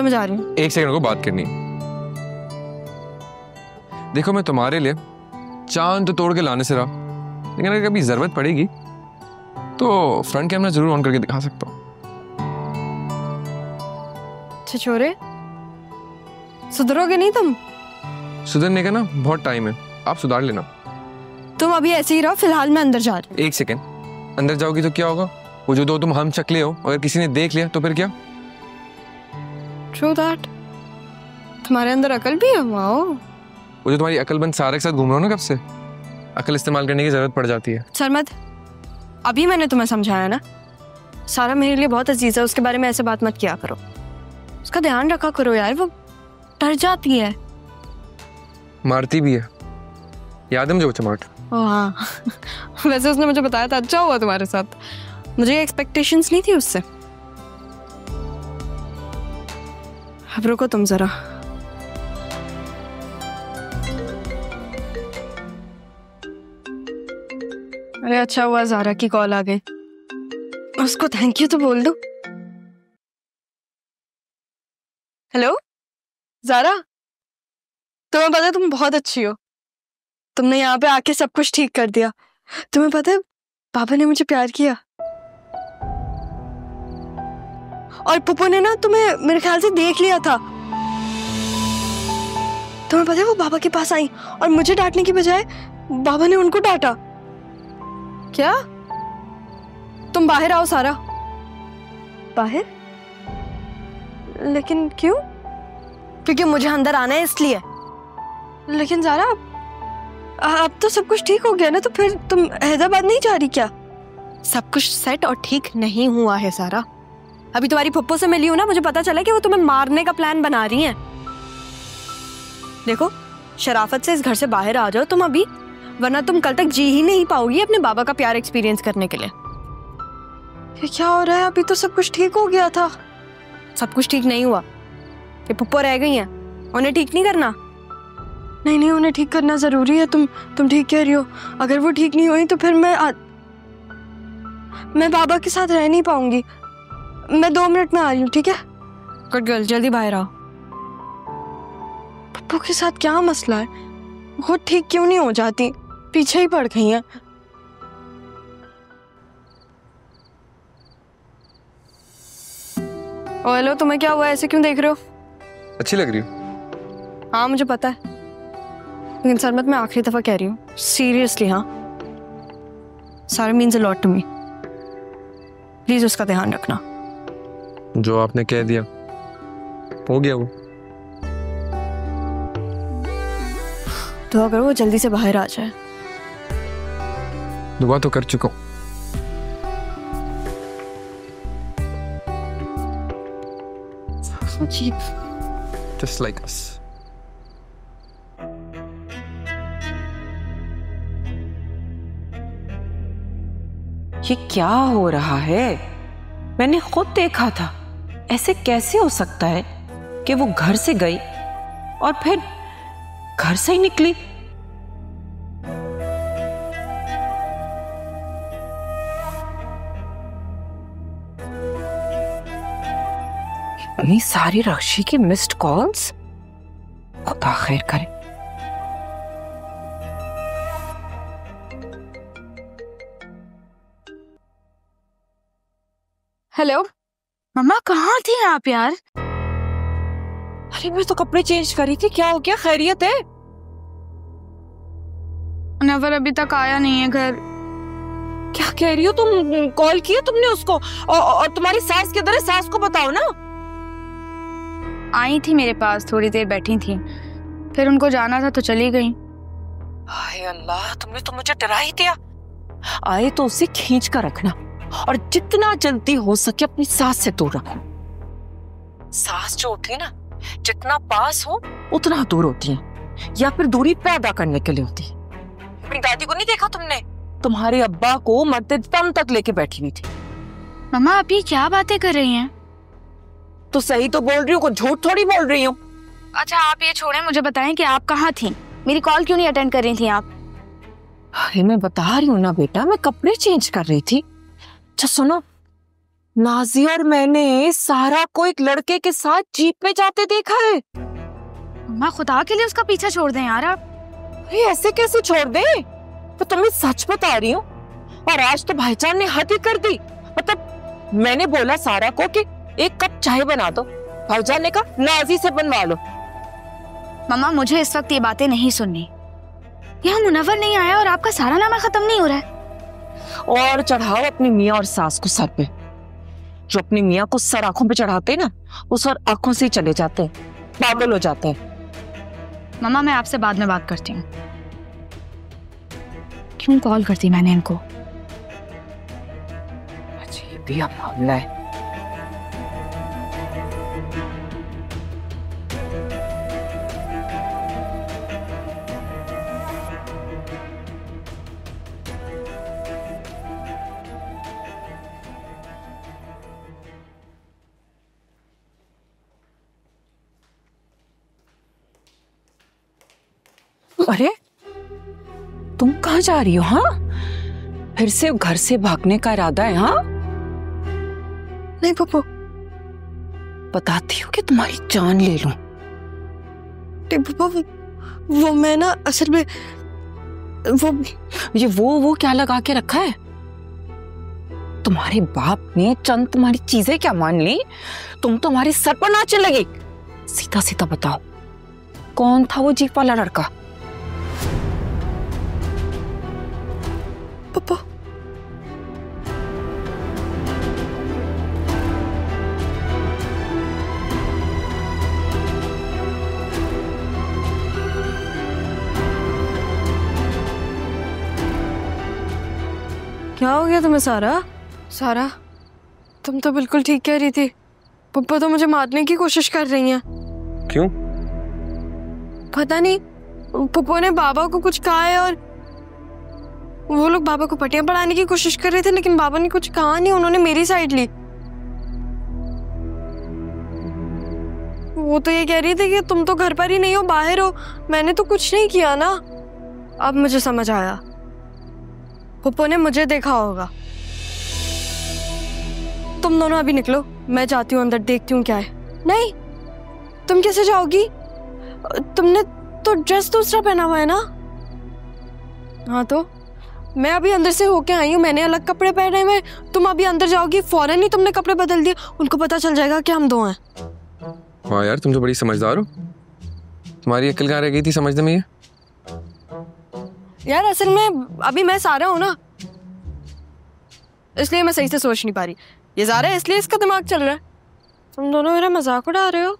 चलो मैं जा रही हूँ। एक सेकंड को बात करनी। देखो मैं तुम्हारे लिए चांद तो तोड़ के लाने से रहा, लेकिन अगर कभी जरूरत पड़ेगी तो फ्रंट कैमरा जरूर ऑन करके दिखा सकता हूँ। छिछोरे, सुधरोगे नहीं तुम? सुधरने का ना बहुत टाइम है, आप सुधार लेना। तुम अभी ऐसे ही रहो, फिलहाल मैं अंदर जा रही हूँ। एक सेकंड, अंदर जाओगी तो क्या होगा? वो जो दो तुम हम चकले हो, अगर किसी ने देख लिया तो फिर क्या? True that. तुम्हारे अंदर अकल भी है? वाओ। वो जो तुम्हारी अकलमंद सारे के साथ घूम रहे हो ना, कब से अकल इस्तेमाल करने की जरूरत पड़ जाती है। सरमद, अभी मैंने तुम्हें समझाया ना, सारा मेरे लिए बहुत अजीज है, उसके बारे में ऐसे बात मत किया करो। उसका ध्यान रखा करो यार, वो डर जाती है। मारती भी है, याद है मुझे वो चमाट। ओह हाँ वैसे उसने मुझे बताया था, अच्छा हुआ तुम्हारे साथ, मुझे एक्सपेक्टेशंस नहीं थी उससे। अब रुको तुम जरा। अरे अच्छा हुआ ज़ारा की कॉल आ गई, उसको थैंक यू तो बोल दो। हेलो ज़ारा, तुम्हें पता है तुम बहुत अच्छी हो, तुमने यहाँ पे आके सब कुछ ठीक कर दिया। तुम्हें पता है पापा ने मुझे प्यार किया, और पुप्पू ने ना तुम्हें मेरे ख्याल से देख लिया था। तुम्हें पता है वो बाबा के पास आई और मुझे डांटने की बजाय बाबा ने उनको डांटा। क्या? तुम बाहर आओ सारा। बाहर? लेकिन क्यों? क्योंकि मुझे अंदर आना है इसलिए। लेकिन ज़ारा अब तो सब कुछ ठीक हो गया ना, तो फिर तुम हैदराबाद नहीं जा रही क्या? सब कुछ सेट और ठीक नहीं हुआ है सारा। अभी तुम्हारी पप्पो से मिली हूं ना, मुझे पता चला कि वो तुम्हें मारने का प्लान बना रही हैं। देखो शराफत से इस घर से बाहर आ जाओ तुम अभी, वरना तुम कल तक जी ही नहीं पाओगी अपने बाबा का प्यार एक्सपीरियंस करने के लिए। ये क्या हो रहा है? अभी तो सब कुछ ठीक हो गया था। सब कुछ ठीक नहीं हुआ, ये पप्पो रह गई हैं, उन्हें ठीक नहीं करना। नहीं नहीं, उन्हें ठीक करना जरूरी है। तुम ठीक कह रही हो। अगर वो ठीक नहीं हुई तो फिर मैं बाबा के साथ रह नहीं पाऊंगी। मैं 2 मिनट में आ रही हूँ, ठीक है? गुड गर्ल, जल्दी बाहर आओ। पप्पू के साथ क्या मसला है? वो ठीक क्यों नहीं हो जाती? पीछे ही पड़ गई हैं। ओ हेलो, तुम्हें क्या हुआ? ऐसे क्यों देख रहे हो? अच्छी लग रही हो। हाँ मुझे पता है, लेकिन सरमत मैं आखिरी दफा कह रही हूँ, सीरियसली। हाँ, Sara means a lot to me. Please उसका ध्यान रखना। जो आपने कह दिया हो गया। वो तो अगर वो जल्दी से बाहर आ जाए। दुआ तो कर चुका हूं। Just like us. ये क्या हो रहा है? मैंने खुद देखा था। ऐसे कैसे हो सकता है कि वो घर से गई और फिर घर से ही निकली? इतनी सारी रक्षी की मिस्ड कॉल्स, खुदा खैर करे। हेलो मम्मा, कहाँ थी आप यार? अरे मैं तो कपड़े चेंज करी थी। क्या हो गया? खैरियत है? नवर अभी तक आया नहीं है घर। क्या कह रही हो तुम? कॉल किया तुमने उसको? और तुम्हारी सास किधर है? सास को बताओ ना। आई थी मेरे पास, थोड़ी देर बैठी थी, फिर उनको जाना था तो चली गई। हाय अल्लाह, तुमने तो मुझे डरा ही दिया। आए तो उसे खींच कर रखना और जितना जल्दी हो सके अपनी सास से दूर रखो। सास जो होती है ना, जितना पास हो उतना दूर होती है, या फिर दूरी पैदा करने के लिए होती है। अपनी दादी को नहीं देखा तुमने? तुम्हारे अब्बा को मरते दम तक लेके बैठी हुई थी। मम्मा आप ये क्या बातें कर रही हैं? तो सही तो बोल रही हूँ, कुछ झूठ थोड़ी बोल रही हूँ। अच्छा आप ये छोड़ें, मुझे बताएं कि आप कहाँ थी? मेरी कॉल क्यों नहीं अटेंड कर रही थी आप? अरे मैं बता रही हूँ ना बेटा, मैं कपड़े चेंज कर रही थी। अच्छा सुनो, नाजी और मैंने सारा को एक लड़के के साथ जीप में जाते देखा है। मम्मा खुदा के लिए उसका पीछा छोड़ दें यार आप। ये ऐसे कैसे छोड़ दे? तो तुम्हें सच बता रही हूँ। और आज तो भाईजान ने हद ही कर दी। मतलब मैंने बोला सारा को कि एक कप चाय बना दो, भाईजान ने कहा नाजी से बनवा लो। मम्मा मुझे इस वक्त ये बातें नहीं सुननी। यहाँ मुनव्वर नहीं आया और आपका सारा नामा खत्म नहीं हो रहा है। और चढ़ाओ अपनी मियाँ और सास को सर पे। जो अपनी मियाँ को सर आंखों पे चढ़ाते हैं ना, वो सर आंखों से ही चले जाते हैं, पागल हो जाते हैं। मम्मा मैं आपसे बाद में बात करती हूँ। क्यों कॉल करती मैंने इनको? अजीब ही मामला है। अरे तुम कहाँ जा रही हो? हाँ, फिर से घर से भागने का इरादा है? हाँ नहीं पप्पू, बताती हूँ कि तुम्हारी जान ले लूं। पप्पू वो मैं ना असल में वो क्या लगा के रखा है? तुम्हारे बाप ने चंद तुम्हारी चीजें क्या मान ली? तुम तुम्हारे सर पर नाचने लगी। सीधा सीधा बताओ, कौन था वो जीप वाला लड़का? पप्पू क्या हो गया तुम्हें सारा? सारा तुम तो बिल्कुल ठीक कह रही थी। पप्पा तो मुझे मारने की कोशिश कर रही हैं। क्यों? पता नहीं, पप्पू ने बाबा को कुछ कहा है और वो लोग बाबा को पटियां पढ़ाने की कोशिश कर रहे थे, लेकिन बाबा ने कुछ कहा नहीं, उन्होंने मेरी साइड ली। वो तो ये कह रही थी कि तुम तो घर पर ही नहीं हो, बाहर हो। मैंने तो कुछ नहीं किया ना। अब मुझे समझ आया, पप्पू ने मुझे देखा होगा। तुम दोनों अभी निकलो, मैं जाती हूँ अंदर, देखती हूँ क्या है। नहीं, तुम कैसे जाओगी? तुमने तो ड्रेस दूसरा पहना हुआ है ना। हाँ तो मैं अभी अंदर से होके आई हूँ, मैंने अलग कपड़े पहने हुए। तुम अभी अंदर जाओगी, फौरन ही तुमने कपड़े बदल दिए, उनको पता चल जाएगा कि हम दो हैं। वाह यार, तुम तो बड़ी समझदार हो। तुम्हारी अक्ल कहाँ रह गई थी समझने में? ये यार असल में अभी मैं सारा हूँ ना, इसलिए मैं सही से सोच नहीं पा रही। ये ज़ारा है इसलिए इसका दिमाग चल रहा है। तुम दोनों मेरा मजाक उड़ा रहे हो।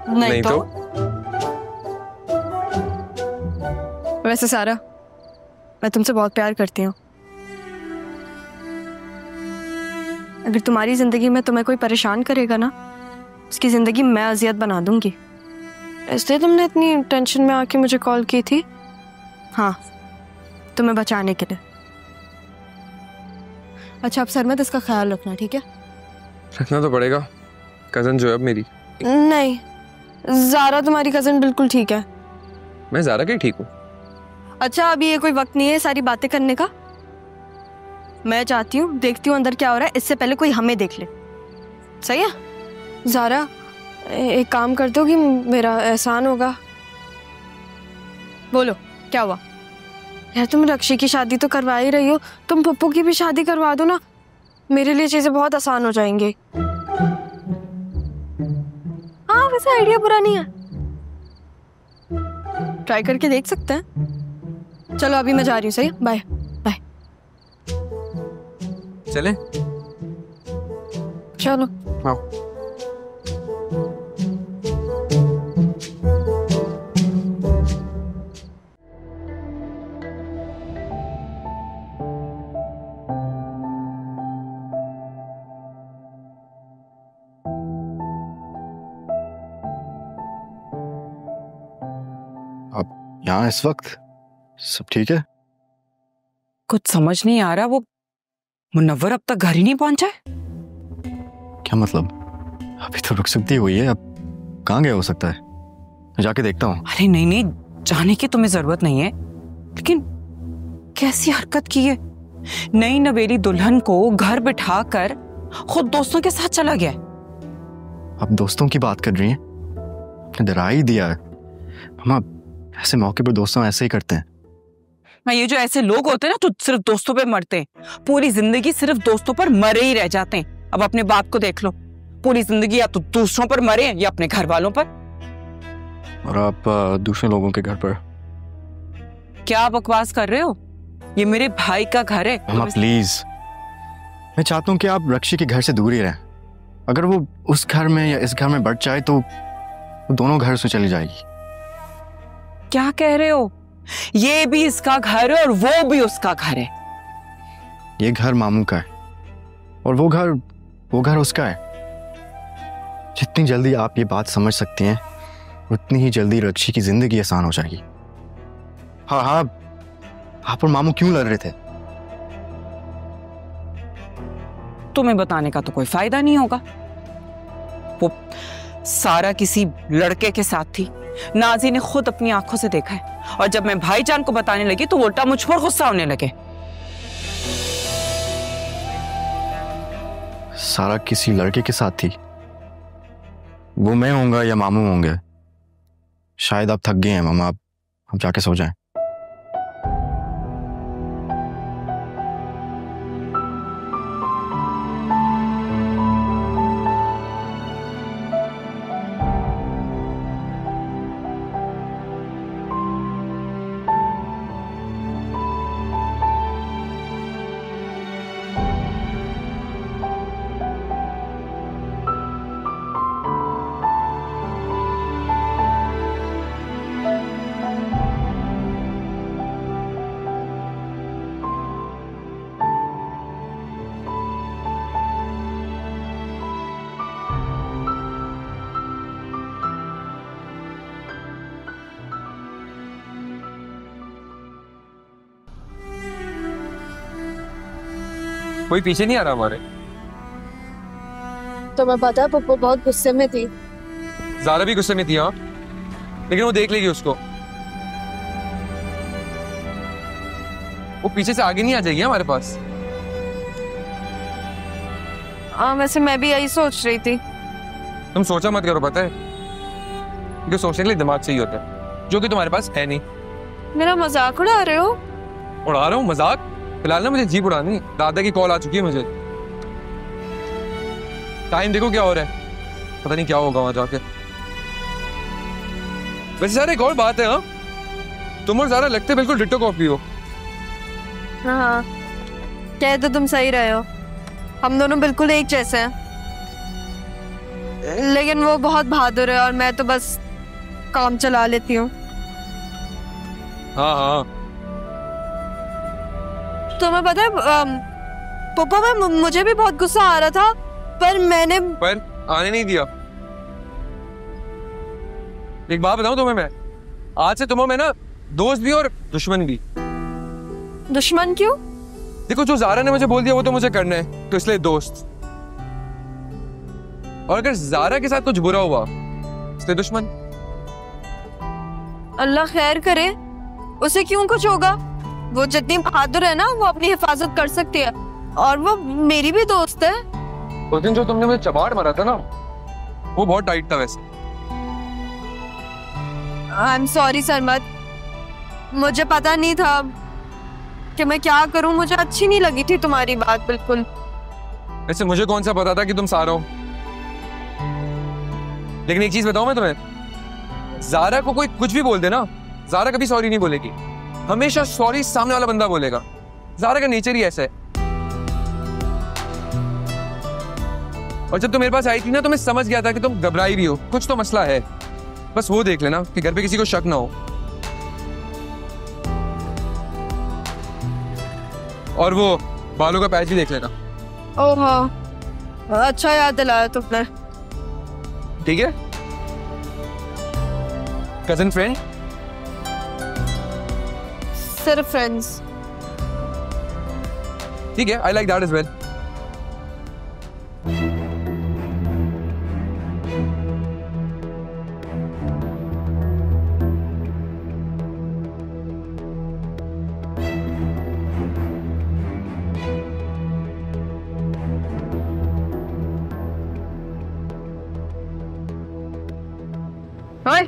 नहीं तो वैसे सारा, मैं तुमसे बहुत प्यार करती हूँ। अगर तुम्हारी जिंदगी में तुम्हें कोई परेशान करेगा ना, उसकी जिंदगी मैं अजियत बना दूंगी। इसलिए तुमने इतनी टेंशन में आके मुझे कॉल की थी। हाँ, तुम्हें बचाने के लिए। अच्छा अब सरमत, इसका ख्याल रखना, ठीक है? रखना तो पड़ेगा, कजन जो है अब मेरी। नहीं, ज़ारा तुम्हारी कजन बिल्कुल ठीक है। मैं ज़ारा के ठीक हूँ। अच्छा अभी ये कोई वक्त नहीं है सारी बातें करने का। मैं चाहती हूँ, देखती हूँ अंदर क्या हो रहा है, इससे पहले कोई हमें देख ले। सही है? ज़ारा एक काम कर दो कि मेरा एहसान होगा। बोलो क्या हुआ? यार तुम रक्षी की शादी तो करवा ही रही हो, तुम पप्पू की भी शादी करवा दो ना, मेरे लिए चीजें बहुत आसान हो जाएंगी। हाँ वैसे आइडिया बुरा नहीं है, ट्राई करके देख सकते हैं। चलो अभी मैं जा रही हूँ। सही, बाय बाय। चले? चलो आओ। यहाँ इस वक्त सब ठीक है? कुछ समझ नहीं आ रहा, वो मुनव्वर अब तक घर ही नहीं पहुंचा है। क्या मतलब? अभी तो रुखसती हुई है, अब कहाँ गया हो सकता है? मैं जाके देखता हूँ। अरे नहीं नहीं, जाने की तुम्हें जरूरत नहीं है, लेकिन कैसी हरकत की है? नई नवेली दुल्हन को घर बिठाकर खुद दोस्तों के साथ चला गया। आप दोस्तों की बात कर रही हैं? आपने डरा ही दिया है। हम ऐसे मौके पर दोस्तों ऐसे ही करते हैं। ये जो ऐसे लोग होते हैं ना, तो सिर्फ दोस्तों पे मरते हैं, पूरी जिंदगी सिर्फ दोस्तों पर मरे ही रह जाते हैं। अब अपने बाप को देख लो, पूरी जिंदगी या तो दूसरों पर मरे हैं या अपने घर वालों पर। और आप दूसरे लोगों के घर पर क्या बकवास कर रहे हो? ये मेरे भाई का घर है। मामा प्लीज, मैं चाहता हूँ कि आप रक्षी के घर से दूर ही रहें। अगर वो उस घर में या इस घर में बढ़ जाए तो वो दोनों घर से चली जाएगी। क्या कह रहे हो? ये भी इसका घर है और वो भी उसका घर है। ये घर मामू का है और वो घर उसका है। जितनी जल्दी आप ये बात समझ सकती हैं उतनी ही जल्दी रक्षी की जिंदगी आसान हो जाएगी। हाँ हाँ, आप और मामू क्यों लड़ रहे थे? तुम्हें बताने का तो कोई फायदा नहीं होगा। वो सारा किसी लड़के के साथ थी, नाजी ने खुद अपनी आंखों से देखा है। और जब मैं भाईजान को बताने लगी तो उल्टा मुझ पर गुस्सा होने लगे। सारा किसी लड़के के साथ थी? वो मैं होऊंगा या मामू होंगे? शायद आप थक गए हैं मामा, आप जाके सो जाएं। कोई पीछे नहीं आ रहा हमारे। तो मैं पता है पप्पू बहुत गुस्से में थी। ज़ारा भी गुस्से में थी, हाँ, लेकिन वो देख लेगी उसको। वो पीछे से आगे नहीं आ जाएगी हमारे पास। हाँ, वैसे मैं भी यही सोच रही थी। तुम सोचा मत करो, पता है, क्योंकि सोचने के लिए दिमाग चाहिए होता है, जो कि तुम्हारे पास है नहीं। मेरा मजाक उड़ा रहे हो? उड़ा रहा हूँ मजाक? फिलहाल ना मुझे जीप उड़ानी, दादा की कॉल आ चुकी है मुझे। टाइम देखो क्या हो रहा है, पता नहीं क्या होगा वहां जाके। वैसे सारे एक और बात है, हाँ, तुम और ज़ारा लगते बिल्कुल डिट्टो कॉपी हो। हाँ, कह तो तुम सही रहे हो, हम दोनों बिल्कुल एक जैसे हैं। लेकिन वो बहुत बहादुर है और मैं तो बस काम चला लेती हूँ। हाँ हाँ, तुम्हें पता है पापा, में मुझे भी बहुत गुस्सा आ रहा था, पर मैंने आने नहीं दिया। एक बात बताऊं तुम्हें, मैं आज से तुम्हें मैं ना दोस्त भी और दुश्मन भी। दुश्मन क्यों? देखो, जो ज़ारा ने मुझे बोल दिया वो तो मुझे करना है, तो इसलिए दोस्त। और अगर ज़ारा के साथ कुछ बुरा हुआ इसलिए दुश्मन। अल्लाह खैर करे, उसे क्यों कुछ होगा? वो जितनी बहादुर है ना, वो अपनी हिफाजत कर सकती है, और वो मेरी भी दोस्त है। उस दिन जो तुमने मुझे चबाड़ मारा था ना, वो बहुत टाइट था वैसे। आई एम सॉरी सरमत, मुझे पता नहीं था कि मैं क्या करूं। मुझे अच्छी नहीं लगी थी तुम्हारी बात बिल्कुल। वैसे मुझे कौन सा पता था कि तुम सारा हो। लेकिन एक चीज बताऊं मैं तुम्हें, ज़ारा को कोई कुछ भी बोल दे ना, ज़ारा कभी सॉरी नहीं बोलेगी। हमेशा सॉरी सामने वाला बंदा बोलेगा। ज़ारा का नेचर ही ऐसा है। और जब तुम मेरे पास आई थी ना, तो मैं समझ गया था कि तुम घबराई भी हो, कुछ तो मसला है। बस वो देख लेना कि घर पे किसी को शक ना हो। और वो बालों का पैच भी देख लेना। ओह हाँ, अच्छा याद दिलाया तुमने। ठीक है, कजन फ्रेंड, सिर्फ फ्रेंड्स। ठीक है, I like that as well. ओए,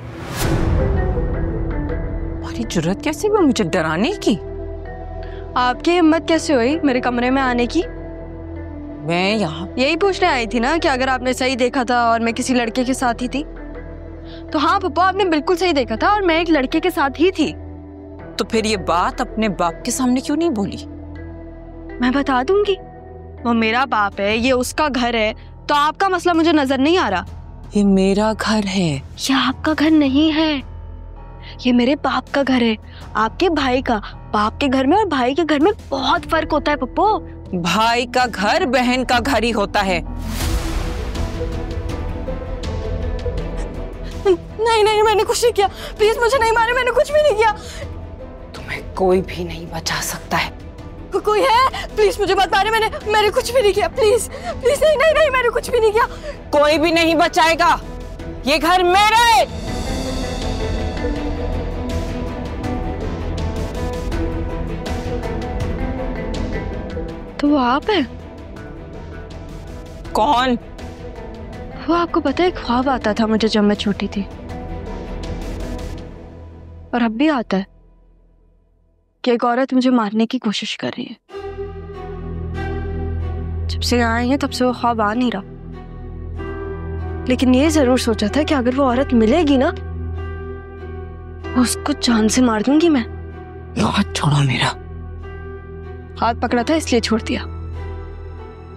तुम्हारी जुर्रत कैसे हुई मुझे डराने की? आपकी हिम्मत कैसे हुई मेरे कमरे में आने की? मैं यहाँ यही पूछने आई थी ना कि अगर आपने सही देखा था और मैं किसी लड़के के साथ ही थी। तो हाँ पप्पा, आपने बिल्कुल सही देखा था और मैं एक लड़के के साथ ही थी। तो फिर ये बात अपने बाप के सामने क्यों नहीं बोली? मैं बता दूंगी, वो मेरा बाप है, ये उसका घर है, तो आपका मसला मुझे नजर नहीं आ रहा। ये मेरा घर है। ये आपका घर नहीं है, ये मेरे बाप का घर है, आपके भाई का। बाप के घर में और भाई के घर में बहुत फर्क होता है पप्पो। भाई का घर बहन का घर ही होता है। नहीं नहीं, मैंने कुछ नहीं किया, प्लीज मुझे नहीं मारे, मैंने कुछ भी नहीं किया। तुम्हें कोई भी नहीं बचा सकता है। कोई है? प्लीज मुझे मत मारे, मैंने कुछ भी नहीं किया, प्लीज प्लीज। नहीं नहीं नहीं, मैंने कुछ भी नहीं किया। कोई भी नहीं बचाएगा, ये घर मेरा है। तो वो आप है? कौन? वो आपको पता है, ख्वाब आता था मुझे जब मैं छोटी थी, और अब भी आता है कि एक औरत मुझे मारने की कोशिश कर रही है। जब से यहाँ आई है तब से वो ख्वाब आ नहीं रहा, लेकिन ये जरूर सोचा था कि अगर वो औरत मिलेगी ना, उसको जान से मार दूंगी मैं। हाथ छोड़ो मेरा। हाथ पकड़ा था इसलिए छोड़ दिया,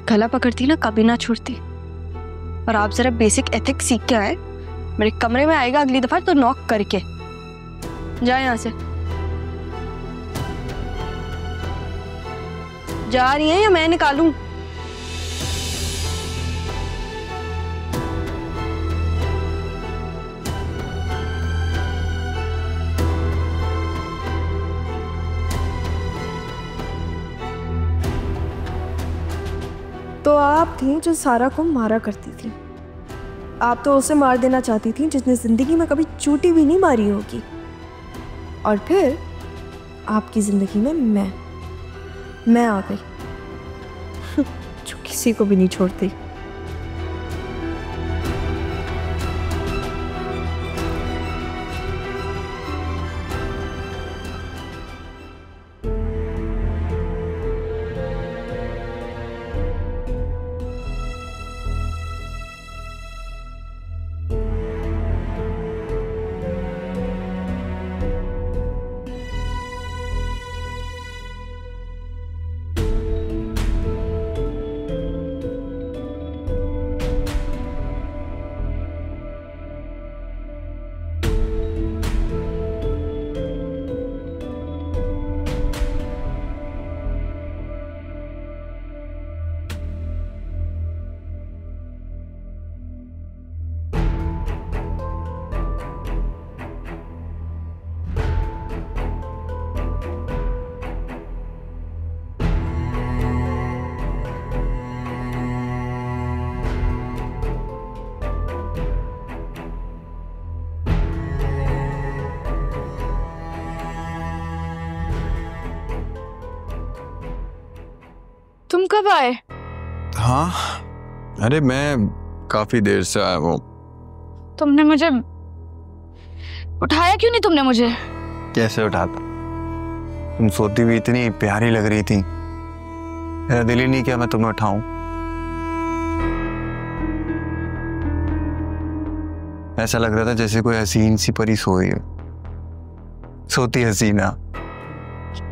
गला पकड़ती ना कभी ना छोड़ती। और आप जरा बेसिक एथिक्स सीख के आए। मेरे कमरे में आएगा अगली दफा तो नॉक करके जाए यहाँ से। जा रही है या मैं निकालूं? तो आप थी जो सारा को मारा करती थी। आप तो उसे मार देना चाहती थी जिसने जिंदगी में कभी चूटी भी नहीं मारी होगी। और फिर आपकी जिंदगी में मैं आ गई जो किसी को भी नहीं छोड़ती। तुम कब आए? हाँ, अरे मैं काफी देर से आया हूँ। तुमने मुझे उठाया क्यों नहीं? तुमने मुझे कैसे उठाता? तुम सोती हुई इतनी प्यारी लग रही थी, मेरा दिल ही नहीं किया मैं तुम्हें उठाऊं। ऐसा लग रहा था जैसे कोई हसीन सी परी सो रही है, सोती हसीना।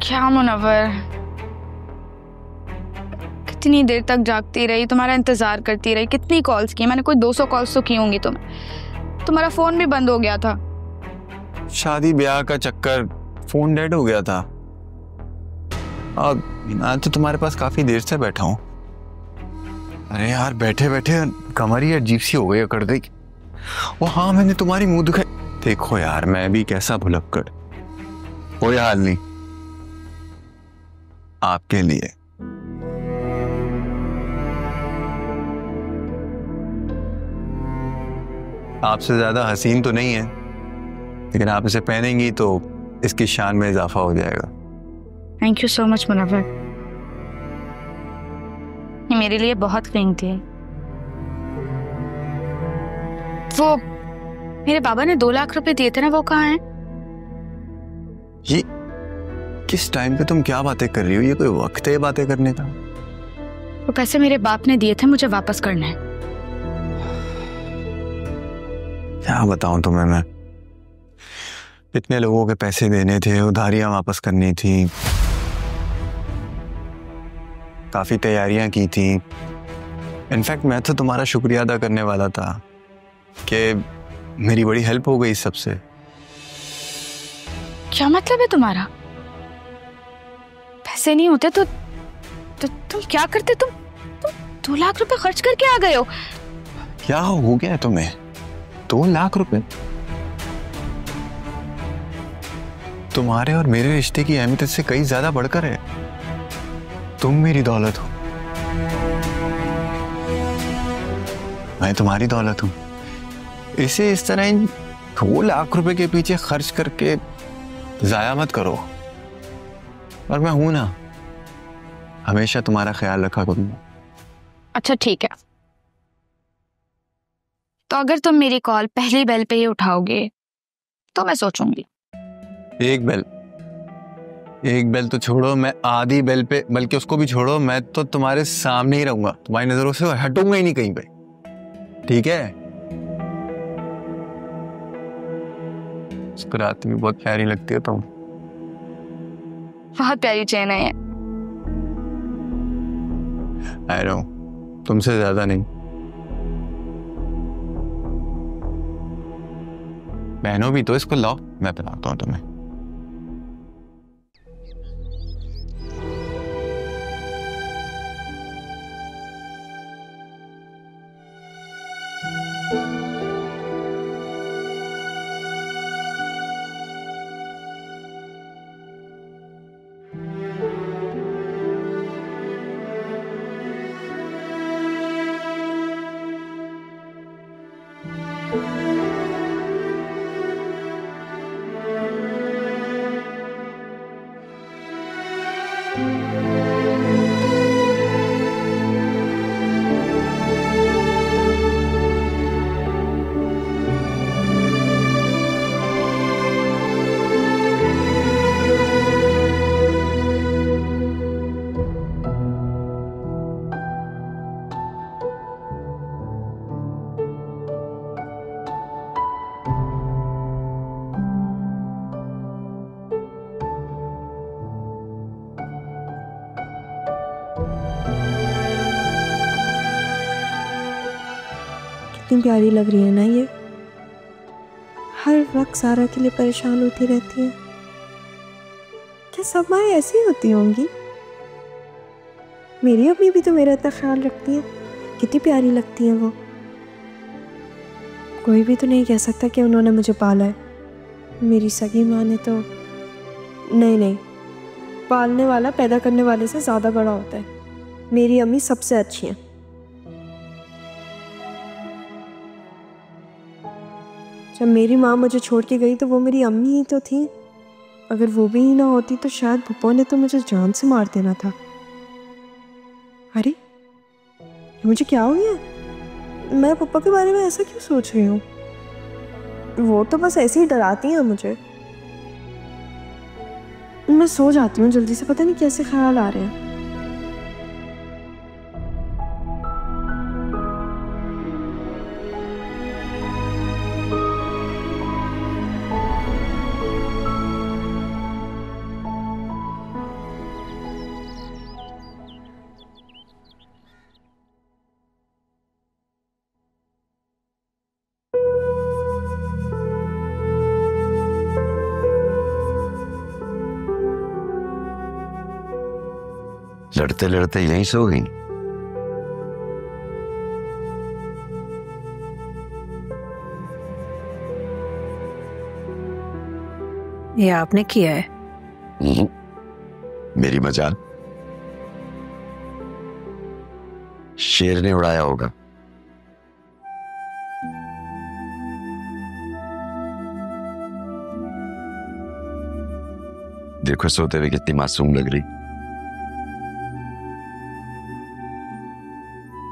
क्या मुनव्वर, कितनी देर तक जागती रही, तुम्हारा इंतजार करती रही, कितनी कॉल्स की मैंने, कोई 200 कॉल्स तो की होंगी तुम्हें। तुम्हारा फोन भी बंद हो गया था। शादी ब्याह का चक्कर, फोन डेड हो गया था। और मैं तो तुम्हारे पास काफी देर से बैठा हूँ। अरे यार, बैठे बैठे कमर ही अजीब सी हो गई, अकड़ गई। वो हाँ, मैंने तुम्हारी मुंह दिखाई। देखो यार, मैं भी कैसा भुलक्कड़, कोई हाल नहीं आपके लिए। आपसे ज्यादा हसीन तो नहीं है, लेकिन आप इसे पहनेंगी तो इसकी शान में इजाफा हो जाएगा। Thank you so much Munawar, ये मेरे लिए बहुत कीमती है। वो मेरे बाबा ने 2 लाख रुपए दिए थे ना, वो कहाँ हैं? ये किस टाइम पे तुम क्या बातें कर रही हो? ये कोई वक्त है बातें करने का? वो पैसे मेरे बाप ने दिए थे, मुझे वापस करना है। क्या बताऊं तुम्हें मैं, इतने लोगों के पैसे देने थे, उधारियां वापस करनी थी, काफी तैयारियां की थी। इनफैक्ट मैं तो तुम्हारा शुक्रिया अदा करने वाला था कि मेरी बड़ी हेल्प हो गई सबसे। क्या मतलब है तुम्हारा? पैसे नहीं होते तो तुम क्या करते? तुम 2 लाख रुपए खर्च करके आ गए हो। क्या हो गया तुम्हें? 2 लाख रुपए तुम्हारे और मेरे रिश्ते की अहमियत से कहीं ज्यादा बढ़कर है। तुम मेरी दौलत हो, मैं तुम्हारी दौलत हूं। इसे इस तरह इन 2 लाख रुपए के पीछे खर्च करके जाया मत करो। और मैं हूं ना, हमेशा तुम्हारा ख्याल रखा करूंगा। अच्छा ठीक है, तो अगर तुम मेरी कॉल पहली बेल पे ही उठाओगे तो मैं सोचूंगी। एक बेल तो छोड़ो, मैं आधी बेल पे, बल्कि उसको भी छोड़ो, मैं तो तुम्हारे सामने ही रहूंगा, तुम्हारी नजरों से हटूंगा ही नहीं कहीं पे। ठीक है? मुस्कुराती भी बहुत प्यारी लगती है तुम। बहुत प्यारी चेन है। आई नो, तुमसे ज्यादा नहीं। बहनों भी तो, इसको लाओ, मैं पिलाता हूँ तुम्हें। कितनी प्यारी लग रही है ना ये। हर वक्त सारा के लिए परेशान होती रहती है। क्या सब माएँ ऐसी होती होंगी? मेरी अम्मी भी तो मेरा इतना ख्याल रखती है। कितनी प्यारी लगती है वो। कोई भी तो नहीं कह सकता कि उन्होंने मुझे पाला है। मेरी सगी माँ ने तो नहीं, पालने वाला पैदा करने वाले से ज़्यादा बड़ा होता है। मेरी अम्मी सबसे अच्छी हैं। जब मेरी माँ मुझे छोड़ के गई तो वो मेरी अम्मी ही तो थी। अगर वो भी ही ना होती तो शायद भूपो ने तो मुझे जान से मार देना था। अरे मुझे क्या हो गया? मैं पप्पा के बारे में ऐसा क्यों सोच रही हूँ? वो तो बस ऐसे ही डराती हैं मुझे। मैं सो जाती हूँ जल्दी से, पता नहीं कैसे ख्याल आ रहे हैं। लड़ते लड़ते यहीं सो गई। ये आपने किया है? मेरी मजाल शेर ने उड़ाया होगा। देखो सोते हुए कितनी मासूम लग रही।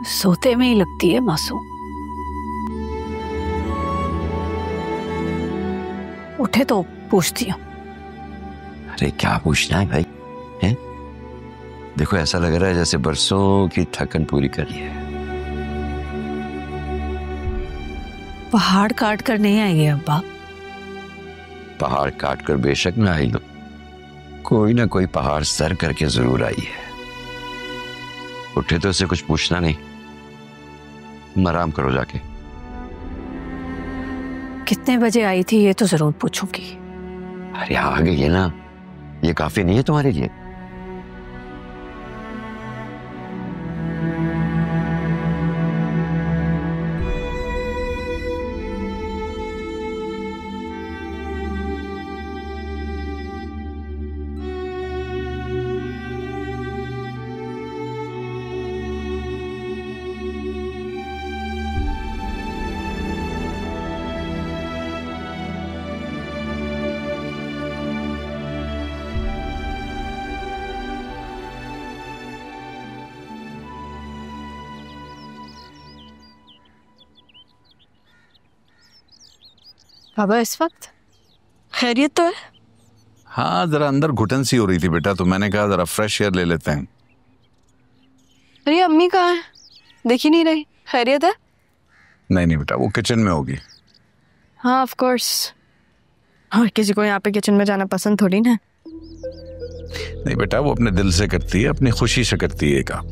सोते में ही लगती है मासूम। उठे तो पूछती हूँ। अरे क्या पूछना है भाई, हैं? देखो ऐसा लग रहा है जैसे बरसों की थकन पूरी कर ली है। पहाड़ काट कर नहीं आएंगे अब्बा। पहाड़ काट कर बेशक ना आई लो, कोई ना कोई पहाड़ सर करके जरूर आई है। उठे तो उसे कुछ पूछना नहीं, तुम आराम करो जाके। कितने बजे आई थी ये तो जरूर पूछूंगी। अरे आ गई है ना, ये काफी नहीं है तुम्हारे लिए? बाबा इस वक्त खैरियत तो है? हाँ, जरा अंदर घुटन सी हो रही थी बेटा, तो मैंने कहा जरा फ्रेश एयर ले लेते हैं। अरे अम्मी कहाँ है? दिख ही नहीं रही। खैरियत है? नहीं बेटा, वो किचन में होगी। हाँ ऑफ कोर्स, और किसी को यहाँ पे किचन में जाना पसंद थोड़ी ना। नहीं बेटा, वो अपने दिल से करती है, अपनी खुशी से करती है काम।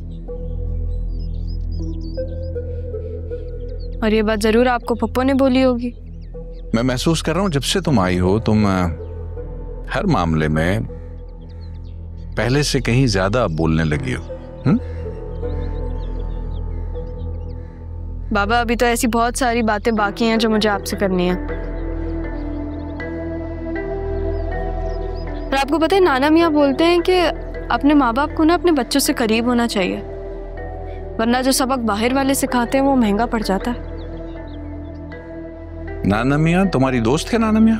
और ये बात जरूर आपको पप्पू ने बोली होगी। मैं महसूस कर रहा हूँ जब से तुम आई हो, तुम हर मामले में पहले से कहीं ज्यादा बोलने लगी हो। बाबा अभी तो ऐसी बहुत सारी बातें बाकी हैं जो मुझे आपसे करनी है। और आपको पता है नाना मियाँ बोलते हैं कि अपने माँ बाप को ना अपने बच्चों से करीब होना चाहिए, वरना जो सबक बाहर वाले सिखाते हैं वो महंगा पड़ जाता है। नाना मियाँ तुम्हारी दोस्त है? नाना मियाँ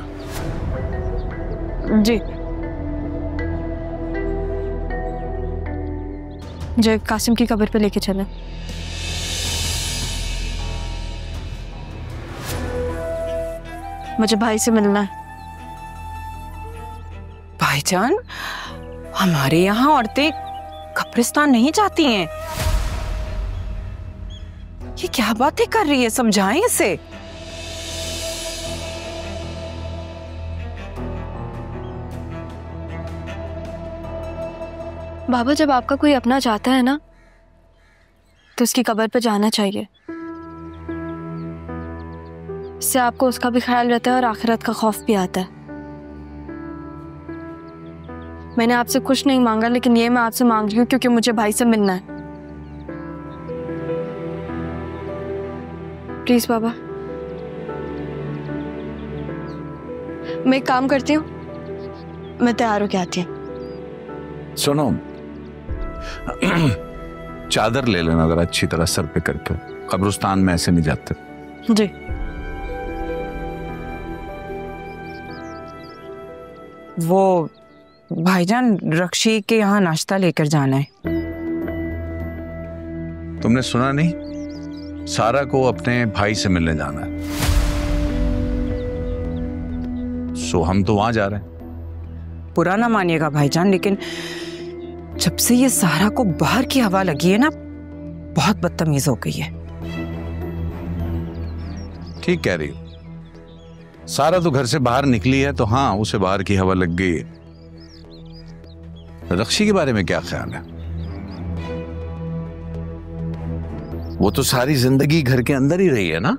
जी, जो कासिम की कब्र पे लेके चले। मुझे भाई से मिलना है। भाईजान, हमारे यहाँ औरतें कब्रिस्तान नहीं जाती हैं। ये क्या बातें कर रही है, समझाएं इसे। बाबा जब आपका कोई अपना चाहता है ना तो उसकी कब्र पे जाना चाहिए। इससे आपको उसका भी ख्याल रहता है और आखिरत का खौफ भी आता है। मैंने आपसे कुछ नहीं मांगा, लेकिन ये मैं आपसे मांग रही हूँ क्योंकि मुझे भाई से मिलना है। प्लीज बाबा, मैं एक काम करती हूँ, मैं तैयार होके आती हूँ। सुनो, चादर ले लेना जरा अच्छी तरह सर पे करके, कब्रिस्तान में ऐसे नहीं जाते। जी। वो भाईजान, रक्षी के यहाँ नाश्ता लेकर जाना है। तुमने सुना नहीं? सारा को अपने भाई से मिलने जाना है। सो हम तो वहां जा रहे हैं। बुरा ना मानिएगा भाईजान, लेकिन जब से ये सारा को बाहर की हवा लगी है ना, बहुत बदतमीज हो गई है। ठीक कह रही हो। सारा तो घर से बाहर निकली है तो हाँ, उसे बाहर की हवा लग गई है। रक्षी के बारे में क्या ख्याल है? वो तो सारी जिंदगी घर के अंदर ही रही है ना,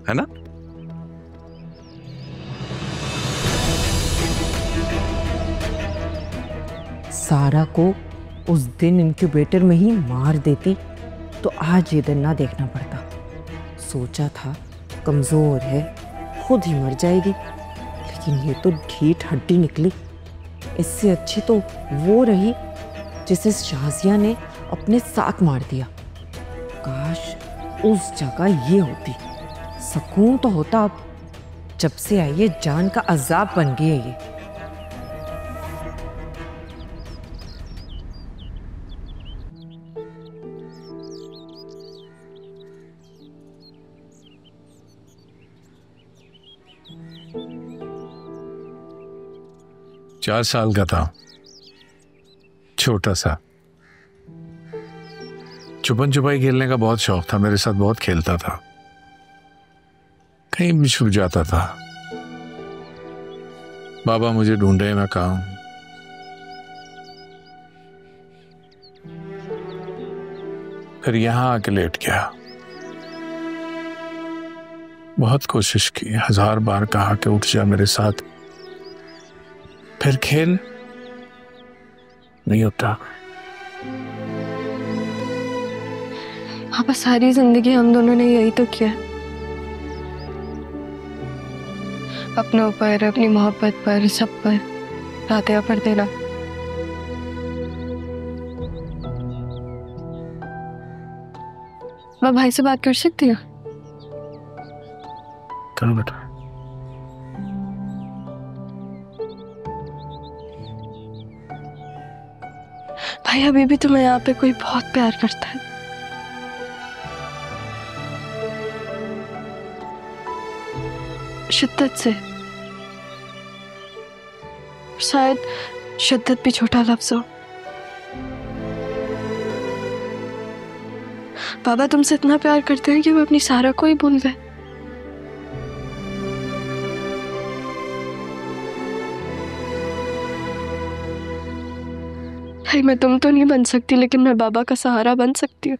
है ना? सारा को उस दिन इनक्यूबेटर में ही मार देती तो आज ये दिन ना देखना पड़ता। सोचा था कमजोर है, खुद ही मर जाएगी, लेकिन ये तो ढीठ हड्डी निकली। इससे अच्छी तो वो रही जिसे शाजिया ने अपने साथ मार दिया। काश उस जगह ये होती, सुकून तो होता। अब जब से आई है जान का अजाब बन गई है ये। 4 साल का था, छोटा सा। छुपन छुपाई खेलने का बहुत शौक था, मेरे साथ बहुत खेलता था, कहीं भी छुप जाता था। बाबा मुझे ढूंढे, मैं कहा फिर यहां आके लेट गया। बहुत कोशिश की, 1000 बार कहा कि उठ जा मेरे साथ, फिर खेल, नहीं होता। हाँ, बस सारी जिंदगी हम दोनों ने यही तो किया, अपनों पर, अपनी मोहब्बत पर, सब पर रातें पर देना। मैं भाई से बात कर सकती हूँ? करो बेटा। भाई, अभी भी तुम्हें यहाँ पे कोई बहुत प्यार करता है। शिद्दत से। शायद शिद्दत भी छोटा लफ्ज हो। बाबा तुमसे इतना प्यार करते हैं कि वो अपनी सारा को ही भूल गए। भाई, मैं तुम तो नहीं बन सकती, लेकिन मैं बाबा का सहारा बन सकती हूँ।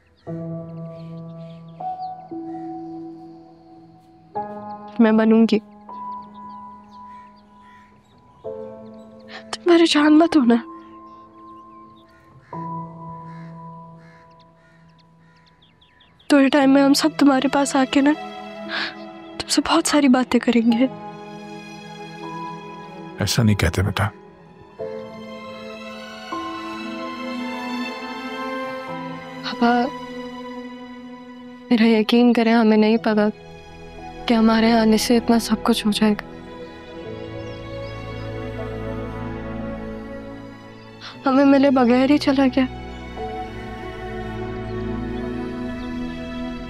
मैं बनूंगी। तुम परेशान मत होना। थोड़े टाइम में हम सब तुम्हारे पास आके ना तुमसे बहुत सारी बातें करेंगे। ऐसा नहीं कहते बेटा। पापा, मेरा यकीन करें, हमें नहीं पता कि हमारे आने से इतना सब कुछ हो जाएगा। हमें मिले बगैर ही चला गया।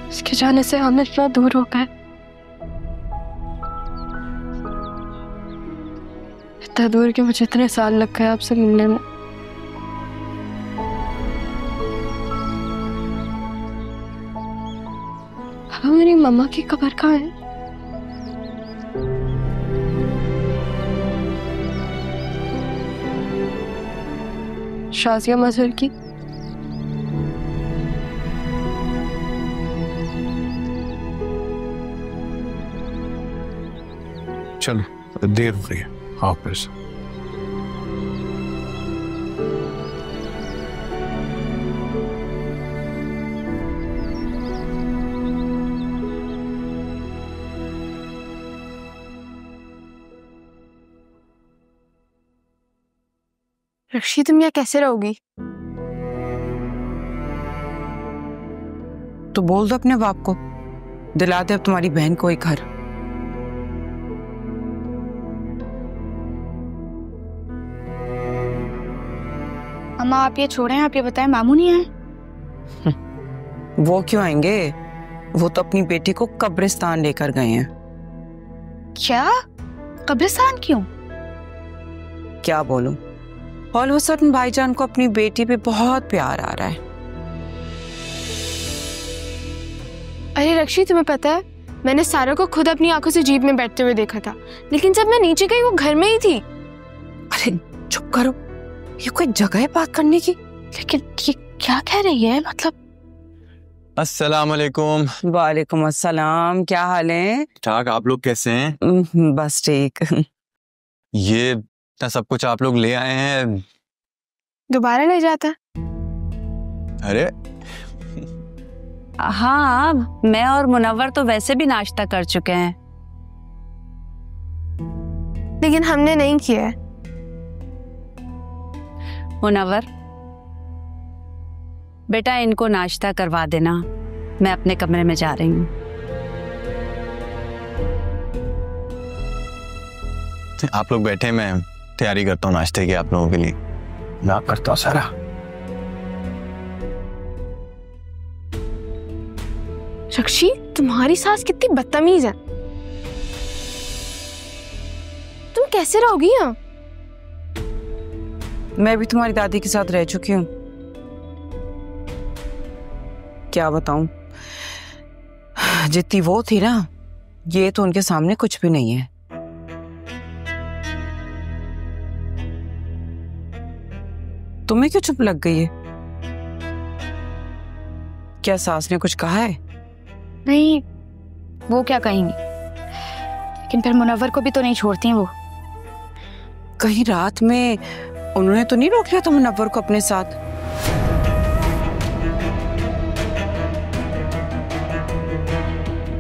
इसके जाने से हम इतना दूर हो गए, इतना दूर कि मुझे इतने साल लग गए आपसे मिलने में। मेरी मम्मा की कब्र कहाँ है? शाजिया मजहर की। चलो, देर हो रही है, आओ फिर से। रक्षी, तुम यहाँ कैसे रहोगी? तो बोल दो अपने बाप को, दिला दे अब तुम्हारी बहन को एक घर। अम्मा, आप ये छोड़ें, आप ये बताएं, मामू नहीं आए? वो क्यों आएंगे? वो तो अपनी बेटी को कब्रिस्तान लेकर गए हैं। क्या? कब्रिस्तान क्यों? क्या बोलूं, ऑल ऑफ सडन भाईजान को अपनी बेटी पे बहुत प्यार आ रहा है। अरे रक्षी, तुम्हें पता है, मैंने सारा को खुद अपनी आंखों से जीप में बैठते हुए देखा था, लेकिन जब मैं नीचे गई वो घर में ही थी। अरे चुप करो, ये कोई जगह है बात करने की? लेकिन ये क्या कह रही है? मतलब। अस्सलाम वालेकुम। वालेकुम अस्सलाम, क्या हाल है? ठीक, आप लोग कैसे हैं? बस ठीक। ये सब कुछ आप लोग ले आए हैं? दोबारा ले जाता? अरे हाँ, मैं और मुनव्वर तो वैसे भी नाश्ता कर चुके हैं, लेकिन हमने नहीं किया है। मुनव्वर बेटा, इनको नाश्ता करवा देना, मैं अपने कमरे में जा रही हूँ। आप लोग बैठे, मैं तैयारी करता हूँ नाश्ते की आप लोगों के लिए। ना करता हूँ सारा। रक्षी, तुम्हारी सास कितनी बदतमीज है। तुम कैसे रहोगी यहाँ? मैं भी तुम्हारी दादी के साथ रह चुकी हूँ। क्या बताऊं, जितनी वो थी ना, ये तो उनके सामने कुछ भी नहीं है। तुम्हें क्यों चुप लग गई है? क्या सास ने कुछ कहा है? नहीं, वो क्या कहेंगी, लेकिन फिर मुनव्वर को भी तो नहीं छोड़ती हैं वो। कहीं रात में उन्होंने तो नहीं रोक लिया था मुनव्वर को अपने साथ?